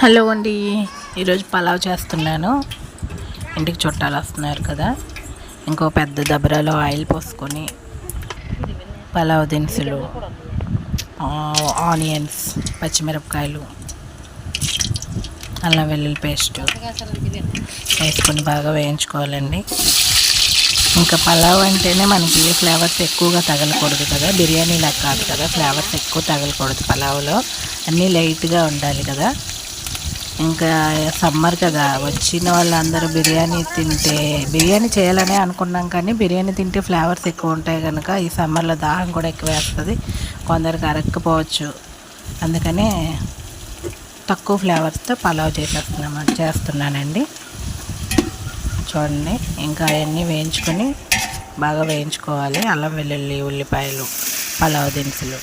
Hello అండి, ఈరోజు పలావ్ చేస్తున్నాను. ఇంటికి చుట్టాలు వస్తున్నారు కదా, ఇంకో పెద్ద దబరాలో ఆయిల్ పోసుకొని పలావ్ దినుసులు, ఆనియన్స్, పచ్చిమిరపకాయలు, అల్లం వెల్లుల్లి పేస్ట్ వేసుకొని బాగా వేయించుకోవాలండి. ఇంకా పలావ్ అంటేనే మనకి ఫ్లేవర్స్ ఎక్కువగా తగలకూడదు కదా, బిర్యానీలా కాదు కదా, ఫ్లేవర్స్ ఎక్కువ తగలకూడదు పలావ్లో, అన్నీ లైట్గా ఉండాలి కదా. ఇంకా సమ్మర్ కదా, వచ్చిన వాళ్ళందరూ బిర్యానీ చేయాలనే అనుకున్నాం, కానీ బిర్యానీ తింటే ఫ్లేవర్స్ ఎక్కువ ఉంటాయి కనుక ఈ సమ్మర్లో దాహం కూడా ఎక్కువ వేస్తుంది, కొందరికి అరక్కపోవచ్చు. అందుకనే తక్కువ ఫ్లేవర్స్తో పలావ్ చేస్తున్నానండి. చూడండి, ఇంకా అవన్నీ వేయించుకొని బాగా వేయించుకోవాలి. అల్లం వెల్లుల్లి, ఉల్లిపాయలు, పలావ్ దినుసులు,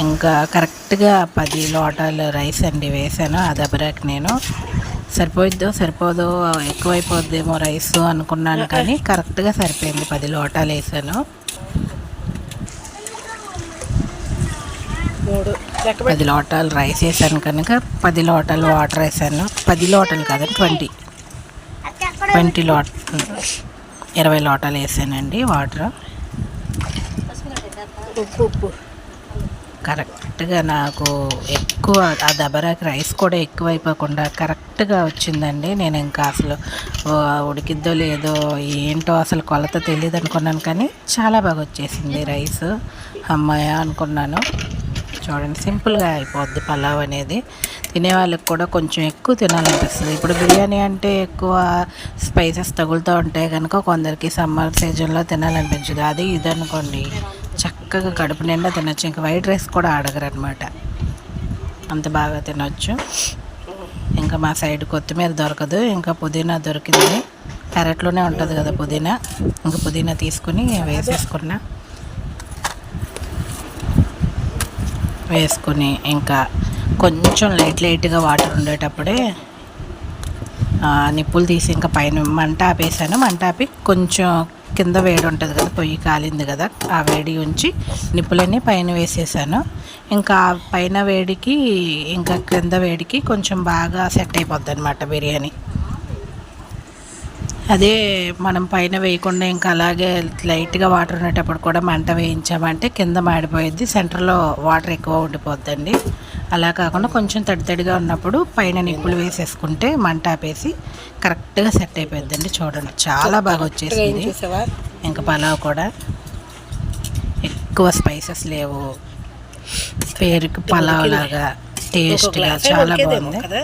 ఇంకా కరెక్ట్గా 10 లోటాలు రైస్ అండి వేసాను. ఆ దబరాకి నేను సరిపోదో ఎక్కువైపోద్దేమో రైస్ అనుకున్నాను, కానీ కరెక్ట్గా సరిపోయింది. 10 లోటాలు వేసాను. 10 లోటాలు రైస్ వేసాను కనుక 10 లోటాలు వాటర్ వేసాను. 10 లోటాలు కాదండి, 20 లోటాలు వేసానండి వాటర్. ఉప్పు కరెక్ట్గా నాకు ఎక్కువ ఆ దబరాకి రైస్ కూడా ఎక్కువ అయిపోకుండా కరెక్ట్గా వచ్చిందండి. నేను ఇంకా అసలు ఉడికిద్దో లేదో ఏంటో అసలు కొలత తెలియదు అనుకున్నాను, కానీ చాలా బాగా వచ్చేసింది రైస్. అమ్మాయ అనుకున్నాను. చూడండి, సింపుల్గా అయిపోద్ది పలావ్ అనేది. తినేవాళ్ళకి కూడా కొంచెం ఎక్కువ తినాలనిపిస్తుంది. ఇప్పుడు బిర్యానీ అంటే ఎక్కువ స్పైసెస్ తగులుతూ ఉంటాయి కనుక కొందరికి సమ్మర్ సీజన్లో తినాలనిపించదు. అది ఇది అనుకోండి, చక్కగా కడుపు నిండా తినొచ్చు. ఇంకా వైట్ రైస్ కూడా అడగరు అనమాట, అంత బాగా తినొచ్చు. ఇంకా మా సైడ్ కొత్తిమీర దొరకదు, ఇంకా పుదీనా దొరికింది. పెరట్లోనే ఉంటుంది కదా పుదీనా, ఇంకా పుదీనా తీసుకుని వేసుకొని ఇంకా కొంచెం లైట్గా వాటర్ ఉండేటప్పుడే నిప్పులు తీసి ఇంకా పైన మంట ఆపేసాను. మంట ఆపి కొంచెం కింద వేడి ఉంటుంది కదా, పొయ్యి కాలింది కదా, ఆ వేడి ఉంచి నిప్పులన్నీ పైన వేసేసాను. ఇంకా పైన వేడికి ఇంకా కింద వేడికి కొంచెం బాగా సెట్ అయిపోద్ది అనమాట బిర్యానీ. అదే మనం పైన వేయకుండా ఇంకా అలాగే లైట్గా వాటర్ ఉండేటప్పుడు కూడా మంట వేయించామంటే కింద మాడిపోయిద్ది, సెంటర్లో వాటర్ ఎక్కువ ఉండిపోద్దండి. అలా కాకుండా కొంచెం తడిగా ఉన్నప్పుడు పైన నిప్పులు వేసేసుకుంటే మంట ఆపేసి కరెక్ట్గా సెట్ అయిపోద్దండి. చూడండి, చాలా బాగా వచ్చేసింది. ఇంకా పలావ్ కూడా ఎక్కువ స్పైసెస్ లేవు, పేరుకి పలావ్ లాగా టేస్ట్గా చాలా బాగుంది.